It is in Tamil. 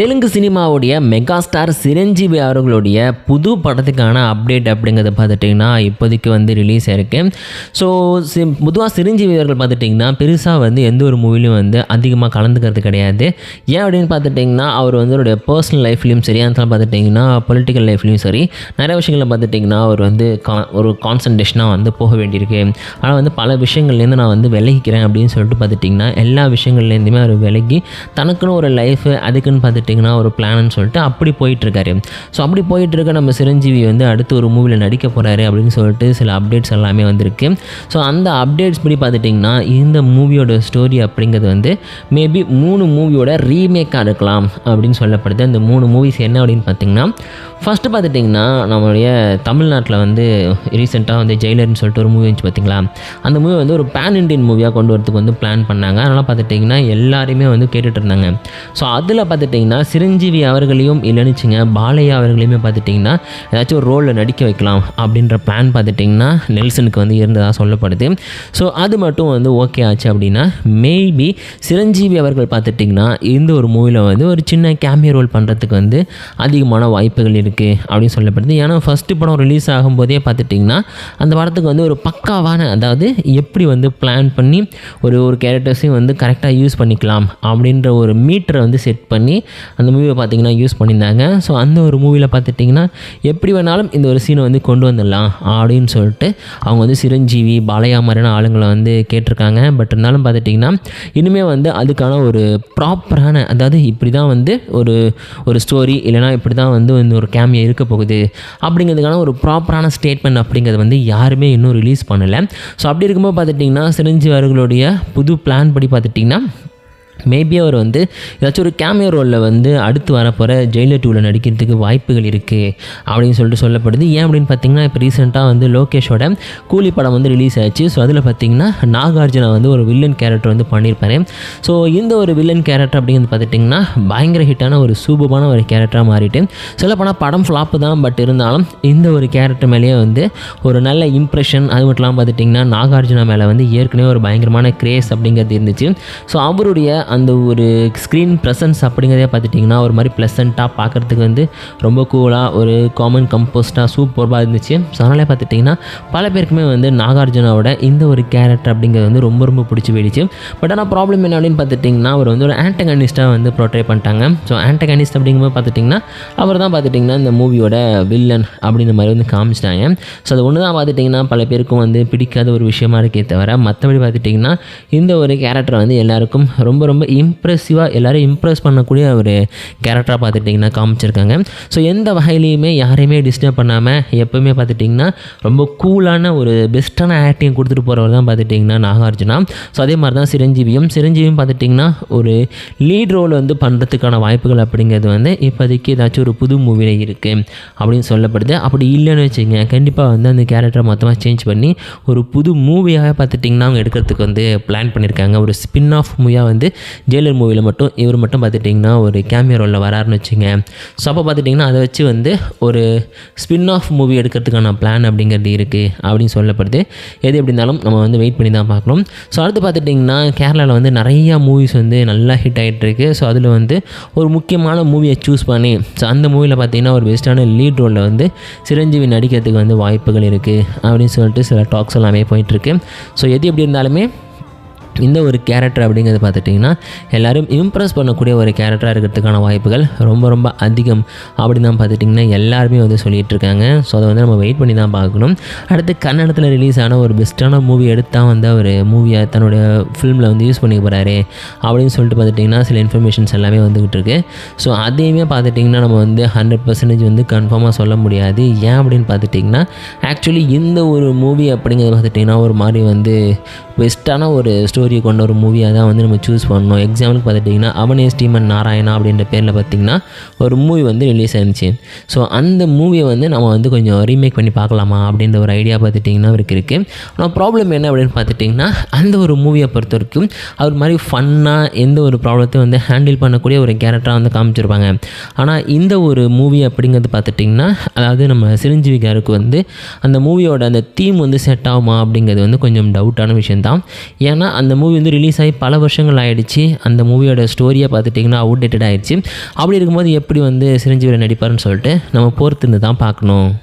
தெலுங்கு சினிமாவுடைய மெகாஸ்டார் சிரஞ்சீவி அவர்களுடைய புது படத்துக்கான அப்டேட் அப்படிங்கிறத பார்த்துட்டிங்கன்னா இப்போதைக்கு ரிலீஸ் ஆயிருக்கு. ஸோ பொதுவாக சிரஞ்சீவி அவர்கள் பார்த்துட்டிங்கன்னா பெருசாக எந்த ஒரு மூவிலையும் அதிகமாக கலந்துக்கிறது கிடையாது. ஏன் அப்படின்னு பார்த்துட்டிங்கன்னா அவர் அவருடைய பர்சனல் லைஃப்லையும் சரி, அதனால் பார்த்துட்டிங்கன்னா பொலிட்டிக்கல் லைஃப்லையும் சரி நிறைய விஷயங்களில் பார்த்துட்டிங்கன்னா அவர் ஒரு கான்சன்ட்ரேஷனாக போக வேண்டியிருக்கு. ஆனால் பல விஷயங்கள்லேருந்து நான் விலகிக்கிறேன் அப்படின்னு சொல்லிட்டு பார்த்துட்டிங்கன்னா எல்லா விஷயங்கள்லேருந்துமே அவர் விலகி தனக்குன்னு ஒரு லைஃப் அதுக்குன்னு பார்த்துட்டு ஒரு பிளான்னு சொல்லிட்டு அப்படி போயிட்டுருக்காரு. ஸோ அப்படி போயிட்டுருக்க நம்ம சிரஞ்சீவி அடுத்து ஒரு மூவியில் நடிக்க போகிறாரு அப்படின்னு சொல்லிட்டு சில அப்டேட்ஸ் எல்லாமே வந்திருக்கு. ஸோ அந்த அப்டேட்ஸ் படி பார்த்துட்டிங்கன்னா இந்த மூவியோட ஸ்டோரி அப்படிங்கிறது மேபி 3 மூவியோட ரீமேக்காக இருக்கலாம் அப்படின்னு சொல்லப்படுது. அந்த 3 மூவிஸ் என்ன அப்படின்னு பார்த்திங்கன்னா, ஃபஸ்ட்டு பார்த்துட்டிங்கன்னா நம்மளுடைய தமிழ்நாட்டில் ரீசெண்டாக ஜெயிலர்னு சொல்லிட்டு ஒரு மூவி வந்துச்சு பார்த்திங்களா. அந்த மூவி ஒரு பேன் இண்டியன் மூவியாக கொண்டு வரதுக்கு பிளான் பண்ணாங்க. அதனால் பார்த்துட்டிங்கன்னா எல்லாருமே கேட்டுட்டு இருந்தாங்க. ஸோ அதில் பார்த்துட்டிங்கன்னா சிரஞ்சீவி அவர்களையும் இல்லைன்னுச்சிங்க பாலையா அவர்களையுமே பார்த்துட்டிங்கன்னா ஏதாச்சும் ஒரு ரோலில் நடிக்க வைக்கலாம் அப்படின்ற பிளான் பார்த்துட்டிங்கன்னா நெல்சனுக்கு இருந்ததாக சொல்லப்படுது. ஸோ அது மட்டும் ஓகே ஆச்சு அப்படின்னா மேபி சிரஞ்சீவி அவர்கள் பார்த்துட்டிங்கன்னா இந்த ஒரு மூவியில் ஒரு சின்ன கேமியோ ரோல் பண்ணுறதுக்கு அதிகமான வாய்ப்புகள் இருக்குது அப்படின்னு சொல்லப்படுது. ஏன்னா ஃபஸ்ட்டு படம் ரிலீஸ் ஆகும்போதே பார்த்துட்டிங்கன்னா அந்த படத்துக்கு ஒரு பக்காவான, அதாவது எப்படி பிளான் பண்ணி ஒரு கேரக்டர்ஸையும் கரெக்டாக யூஸ் பண்ணிக்கலாம் அப்படின்ற ஒரு மீட்டரை செட் பண்ணி அந்த மூவியை பார்த்திங்கன்னா யூஸ் பண்ணியிருந்தாங்க. ஸோ அந்த ஒரு மூவியில் பார்த்துட்டிங்கன்னா எப்படி வேணாலும் இந்த ஒரு சீனை கொண்டு வந்துடலாம் அப்படின்னு சொல்லிட்டு அவங்க சிரஞ்சீவி பாலையா மாதிரியான ஆளுங்களை கேட்டிருக்காங்க. பட் இருந்தாலும் பார்த்துட்டிங்கன்னா இனிமேல் அதுக்கான ஒரு ப்ராப்பரான, அதாவது இப்படி தான் ஒரு ஸ்டோரி இல்லைனா இப்படி தான் ஒரு கேமியா இருக்க போகுது அப்படிங்கிறதுக்கான ஒரு ப்ராப்பரான ஸ்டேட்மெண்ட் அப்படிங்கிறது யாருமே இன்னும் ரிலீஸ் பண்ணலை. ஸோ அப்படி இருக்கும்போது பார்த்துட்டிங்கன்னா சிரஞ்சீவி அவர்களுடைய புது பிளான் படி பார்த்துட்டிங்கன்னா மேபி அவர் ஏதாச்சும் ஒரு கேமியோ ரோலில் அடுத்து வரப்போகிற ஜெயிலர் 2ல் நடிக்கிறதுக்கு வாய்ப்புகள் இருக்குது அப்படின்னு சொல்லிட்டு சொல்லப்படுது. ஏன் அப்படின்னு பார்த்திங்கன்னா இப்போ ரீசெண்டாக லோகேஷோட கூலி படம் ரிலீஸ் ஆச்சு. ஸோ அதில் பார்த்திங்கன்னா நாகார்ஜுனா ஒரு வில்லன் கேரக்டர் பண்ணியிருப்பார். ஸோ இந்த ஒரு வில்லன் கேரக்டர் அப்படிங்கிறது பார்த்துட்டிங்கன்னா பயங்கர ஹிட்டான ஒரு சூப்பரான ஒரு கேரக்டராக மாறிட்டு, சொல்லப்போனால் படம் ஃப்ளாப்பு தான். பட் இருந்தாலும் இந்த ஒரு கேரக்டர் மேலேயே ஒரு நல்ல இம்ப்ரெஷன், அது மட்டும் இல்லாமல் பார்த்துட்டிங்கன்னா நாகார்ஜுனா மேலே ஏற்கனவே ஒரு பயங்கரமான கிரேஸ் அப்படிங்கிறது இருந்துச்சு. ஸோ அவருடைய அந்த ஒரு ஸ்க்ரீன் ப்ரெசன்ஸ் அப்படிங்கிறதே பார்த்துட்டிங்கன்னா ஒரு மாதிரி ப்ளசண்ட்டாக பார்க்குறதுக்கு ரொம்ப கூலாக ஒரு காமன் கம்போஸ்ட்டாக சூப்பராக இருந்துச்சு. ஸோ அதனாலே பார்த்துட்டிங்கன்னா பல பேருக்குமே நாகார்ஜுனாவோட இந்த ஒரு கேரக்டர் அப்படிங்கிறது ரொம்ப ரொம்ப பிடிச்சி போயிடுச்சு. பட் ஆனால் ப்ராப்ளம் என்ன அப்படின்னு பார்த்துட்டிங்கன்னா அவர் ஒரு ஆன்டகனிஸ்ட்டாக ப்ரோட்ரே பண்ணிட்டாங்க. ஸோ ஆன்டகனிஸ்ட் அப்படிங்கும்போது பார்த்துட்டிங்கன்னா அவர் தான் பார்த்துட்டிங்கன்னா இந்த மூவியோட வில்லன் அப்படின்ற மாதிரி காமிச்சிட்டாங்க. ஸோ அது ஒன்று தான் பார்த்துட்டிங்கன்னா பல பேருக்கும் பிடிக்காத ஒரு விஷயமா இருக்கே தவிர, மற்றபடி பார்த்துட்டிங்கன்னா இந்த ஒரு கேரக்டர் எல்லாருக்கும் ரொம்ப ரொம்ப இம்ப்ரெசிவாக எல்லாரும் இம்ப்ரெஸ் பண்ணக்கூடிய ஒரு கேரக்டராக பார்த்துட்டிங்கன்னா காமிச்சிருக்காங்க. ஸோ எந்த வகையிலையுமே யாரையுமே டிஸ்டர்ப் பண்ணாமல் எப்போவுமே பார்த்துட்டிங்கன்னா ரொம்ப கூலான ஒரு பெஸ்ட்டான ஆக்டிங் கொடுத்துட்டு போகிறவர் தான் பார்த்துட்டிங்கன்னா நாகார்ஜுனா. ஸோ அதே மாதிரி தான் சிரஞ்சீவியும் பார்த்துட்டிங்கன்னா ஒரு லீட் ரோல் பண்ணுறதுக்கான வாய்ப்புகள் அப்படிங்கிறது இப்போதைக்கு ஏதாச்சும் ஒரு புது மூவியில் இருக்குது அப்படின்னு சொல்லப்படுது. அப்படி இல்லைன்னு வச்சுங்க கண்டிப்பாக அந்த கேரக்டரை மொத்தமாக சேஞ்ச் பண்ணி ஒரு புது மூவியாக பார்த்துட்டிங்கன்னா அவங்க எடுக்கிறதுக்கு பிளான் பண்ணியிருக்காங்க. ஒரு ஸ்பின் ஆஃப் மூவியாக ஜெயிலர் மூவியில் மட்டும் இவர் மட்டும் பார்த்துட்டிங்கன்னா ஒரு கேமியோ ரோலில் வராருன்னு வச்சுங்க. ஸோ அப்போ பார்த்துட்டிங்கன்னா அதை வச்சு ஒரு ஸ்பின் ஆஃப் மூவி எடுக்கிறதுக்கான பிளான் அப்படிங்கிறது இருக்குது அப்படின்னு சொல்லப்படுது. எது எப்படி இருந்தாலும் நம்ம வெயிட் பண்ணி தான் பார்க்கணும். ஸோ அடுத்து பார்த்துட்டிங்கன்னா கேரளாவில் நிறையா மூவிஸ் நல்லா ஹிட் ஆகிட்டுருக்கு. ஸோ அதில் ஒரு முக்கியமான மூவியை சூஸ் பண்ணி, ஸோ அந்த மூவியில் பார்த்திங்கன்னா ஒரு பெஸ்ட்டான லீட் ரோலில் சிரஞ்சீவி நடிக்கிறதுக்கு வாய்ப்புகள் இருக்குது அப்படின்னு சொல்லிட்டு சில டாக்ஸ் எல்லாமே போயிட்டுருக்கு. ஸோ எது எப்படி இருந்தாலுமே இந்த ஒரு கேரக்டர் அப்படிங்கிறது பார்த்துட்டிங்கன்னா எல்லோரும் இம்ப்ரெஸ் பண்ணக்கூடிய ஒரு கேரக்டராக இருக்கிறதுக்கான வாய்ப்புகள் ரொம்ப ரொம்ப அதிகம் அப்படின்னு தான் பார்த்துட்டிங்கன்னா எல்லாருமே சொல்லிகிட்டு இருக்காங்க. ஸோ அதை நம்ம வெயிட் பண்ணி தான் பார்க்கணும். அடுத்து கன்னடத்தில் ரிலீஸ் ஆன ஒரு பெஸ்ட்டான மூவி எடுத்தால் ஒரு மூவியை தன்னுடைய ஃபிலிமில் யூஸ் பண்ணி போகிறாரு அப்படின்னு சொல்லிட்டு பார்த்துட்டிங்கன்னா சில இன்ஃபர்மேஷன்ஸ் எல்லாமே வந்துக்கிட்டு இருக்குது. ஸோ அதையுமே பார்த்துட்டிங்கன்னா நம்ம 100% கன்ஃபார்மாக சொல்ல முடியாது. ஏன் அப்படின்னு பார்த்துட்டிங்கன்னா ஆக்சுவலி இந்த ஒரு மூவி அப்படிங்கிறது பார்த்துட்டிங்கன்னா ஒரு மாதிரி பெஸ்ட்டான ஒரு ஸ்டோரியை கொண்ட ஒரு மூவியாக தான் நம்ம சூஸ் பண்ணணும். எக்ஸாம்பிளுக்கு பார்த்துட்டிங்கன்னா அவனே ஸ்ரீமன் நாராயணா அப்படின்ற பேரில் பார்த்திங்கன்னா ஒரு மூவி ரிலீஸ் ஆயிருந்துச்சு. ஸோ அந்த மூவியை நம்ம கொஞ்சம் ரீமேக் பண்ணி பார்க்கலாமா அப்படின்ற ஒரு ஐடியா பார்த்துட்டிங்கன்னா அவருக்கு இருக்குது. ஆனால் ப்ராப்ளம் என்ன அப்படின்னு பார்த்துட்டிங்கன்னா அந்த ஒரு மூவியை பொறுத்த வரைக்கும் அவர் மாதிரி ஃபன்னாக எந்த ஒரு ப்ராப்ளத்தையும் ஹேண்டில் பண்ணக்கூடிய ஒரு கேரக்டராக காமிச்சிருப்பாங்க. ஆனால் இந்த ஒரு மூவி அப்படிங்கிறது பார்த்துட்டிங்கன்னா அதாவது நம்ம சிரஞ்சீவி காருக்கு அந்த மூவியோட அந்த தீம் செட் ஆகுமா அப்படிங்கிறது கொஞ்சம் டவுட்டான விஷயம் தான். தான். ஏன்னா அந்த மூவி வந்து ரிலீஸ் ஆகி பல வருஷங்கள் ஆகிடுச்சு. அந்த மூவியோட ஸ்டோரியை பார்த்துட்டிங்கன்னா அவுடேட்டட் ஆகிடுச்சு. அப்படி இருக்கும்போது எப்படி வந்து சிரஞ்சீவி நடிப்பார்னு சொல்லிட்டு நம்ம பொறுத்து இருந்து தான் பார்க்கணும்.